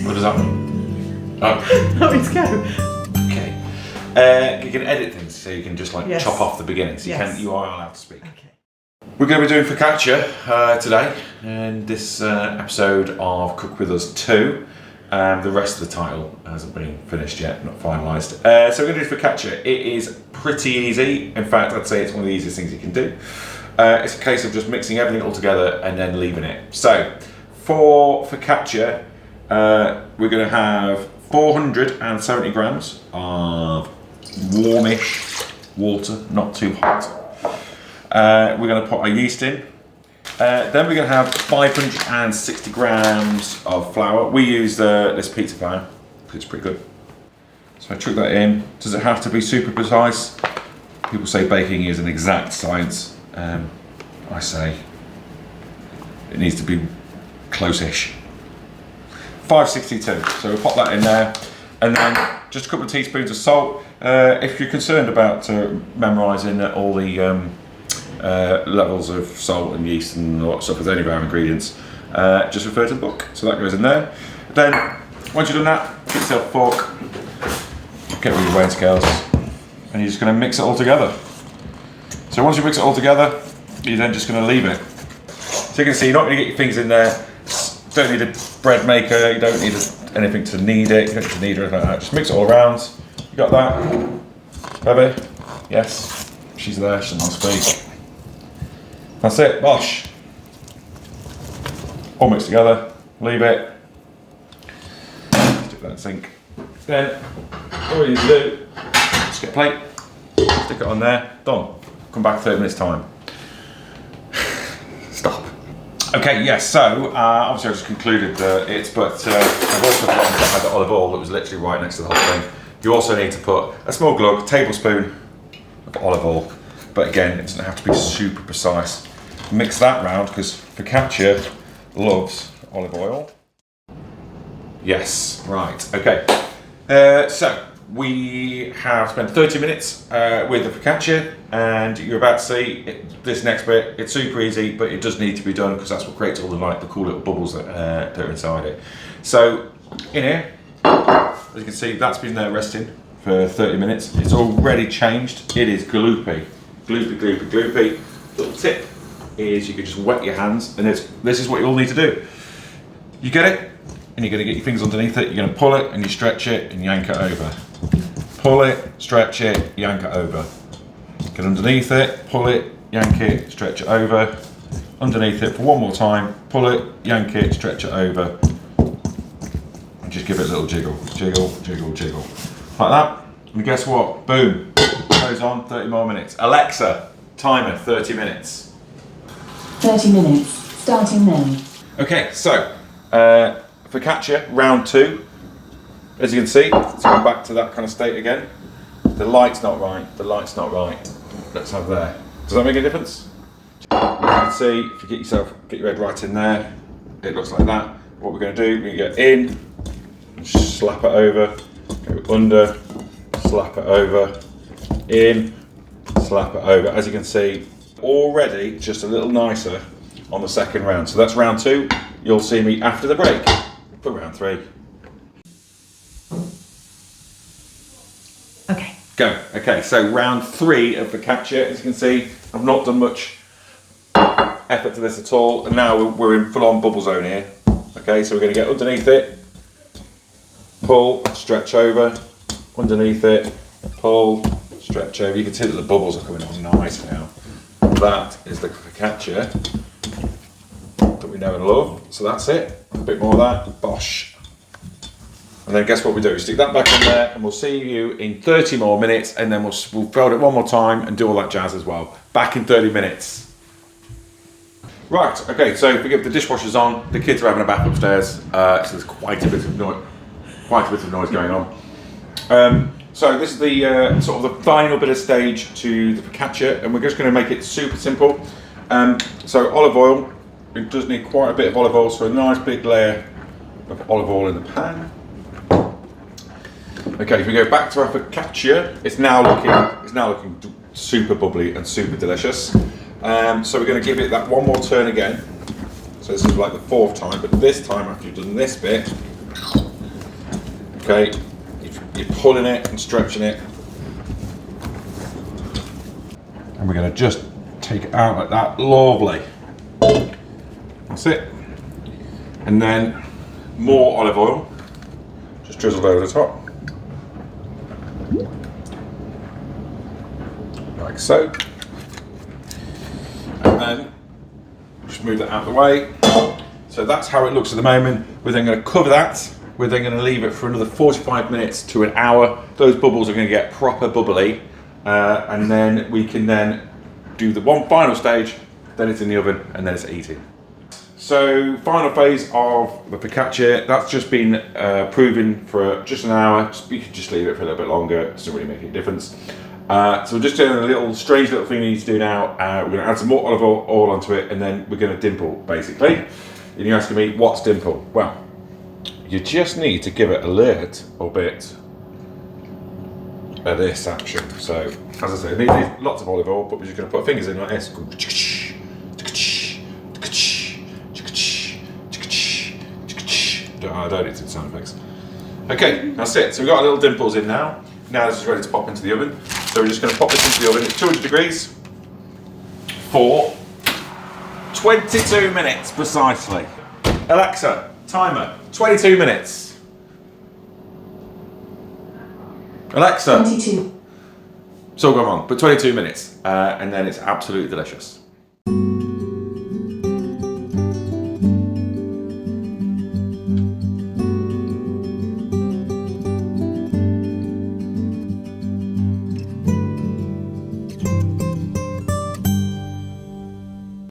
What does that mean? Oh. That means go. Okay. You can edit things, so you can just like chop off the beginning. So you are allowed to speak. Okay. We're going to be doing Foccacia today, in this episode of Cook With Us 2. The rest of the title hasn't been finished yet, not finalised. So we're going to do Foccacia. It is pretty easy. In fact, I'd say it's one of the easiest things you can do. It's a case of just mixing everything all together and then leaving it. So, for Foccacia, we're going to have 470 grams of warmish water, not too hot. We're going to put our yeast in. Then we're going to have 560 grams of flour. We use this pizza flour. It's pretty good. So I chuck that in. Does it have to be super precise? People say baking is an exact science. I say it needs to be close-ish. 562. So we'll pop that in there. And then just a couple of teaspoons of salt. If you're concerned about memorising all the levels of salt and yeast and all that stuff with any of our ingredients, just refer to the book. So that goes in there. Then once you've done that, get yourself a fork, get rid of your weighing scales, and you're just going to mix it all together. So once you mix it all together, you're then just going to leave it. So you can see you're not going to get your fingers in there. You don't need a bread maker, you don't need anything to knead it, you don't need to knead or anything like that. Just mix it all around. You got that? Baby? Yes. She's there, she doesn't speak. That's it, bosh. All mixed together, leave it. Stick that in the sink. Then, all you need to do, just get a plate, stick it on there, done. Come back 30 minutes time. Stop. Okay, yes, so obviously I just concluded it, but I've also forgotten to add the olive oil that was literally right next to the whole thing. You also need to put a small glug, tablespoon of olive oil, but again, it doesn't have to be super precise. Mix that round because Foccacia loves olive oil. Yes, right, okay. So we have spent 30 minutes with the Foccacia, and you're about to see this next bit. It's super easy, but it does need to be done because that's what creates all the cool little bubbles that are inside it. So in here, as you can see, that's been there resting for 30 minutes. It's already changed. It is gloopy, gloopy, gloopy, gloopy. Little tip is you can just wet your hands, and this is what you all need to do. You get it, and you're going to get your fingers underneath it. You're going to pull it, and you stretch it, and yank it over. Pull it, stretch it, yank it over. Get underneath it, pull it, yank it, stretch it over. Underneath it for one more time, pull it, yank it, stretch it over. And just give it a little jiggle, jiggle, jiggle, jiggle. Like that. And guess what? Boom. Goes on 30 more minutes. Alexa, timer 30 minutes. 30 minutes, starting now. Okay, so Foccacia, round 2. As you can see, it's gone back to that kind of state again. The light's not right, the light's not right. Let's have there. Does that make a difference? As you can see, if you get your head right in there, it looks like that. What we're going to do, we get in, slap it over, go under, slap it over, in, slap it over. As you can see, already just a little nicer on the second round. So that's round 2. You'll see me after the break for round 3. Okay. Go. Okay, so round 3 of Foccacia. As you can see, I've not done much effort to this at all, and now we're in full-on bubble zone here. Okay, so we're going to get underneath it, pull, stretch over, underneath it, pull, stretch over. You can see that the bubbles are coming on nice now. That is the Foccacia that we know and love. So that's it. A bit more of that. Bosh. And then guess what we do? Stick that back in there, and we'll see you in 30 more minutes, and then we'll fold it one more time and do all that jazz as well. Back in 30 minutes. Right, okay, so forgive the dishwasher's on. The kids are having a bath upstairs, so there's quite a bit of noise going on. So this is the sort of the final bit of stage to the Foccacia, and we're just going to make it super simple. So olive oil, it does need quite a bit of olive oil, so a nice big layer of olive oil in the pan. Okay, if we go back to our Foccacia, it's now looking super bubbly and super delicious. So we're going to give it that one more turn again. So this is like the 4th time, but this time after you've done this bit, Okay, you're pulling it and stretching it. And we're going to just take it out like that. Lovely. That's it. And then more olive oil, just drizzled over the top. Like so. And then just move that out of the way. So that's how it looks at the moment. We're then going to cover that. We're then going to leave it for another 45 minutes to an hour. Those bubbles are going to get proper bubbly. And then we can then do the one final stage, then it's in the oven, and then it's eating. So final phase of the focaccia, that's just been proven for just an hour. You can just leave it for a little bit longer, it doesn't really make any difference. So we're just doing a little strange little thing we need to do now. We're going to add some more olive oil onto it, and then we're going to dimple, basically. And you're asking me, what's dimple? Well, you just need to give it a little bit of this action. So, as I say, it needs lots of olive oil, but we're just going to put our fingers in like this. I don't need to sound effects. Okay, that's it. So we've got our little dimples in now. Now this is ready to pop into the oven. So we're just going to pop this into the oven at 200 degrees for 22 minutes precisely. Alexa, timer, 22 minutes. Alexa. 22. It's all gone wrong, but 22 minutes, and then it's absolutely delicious.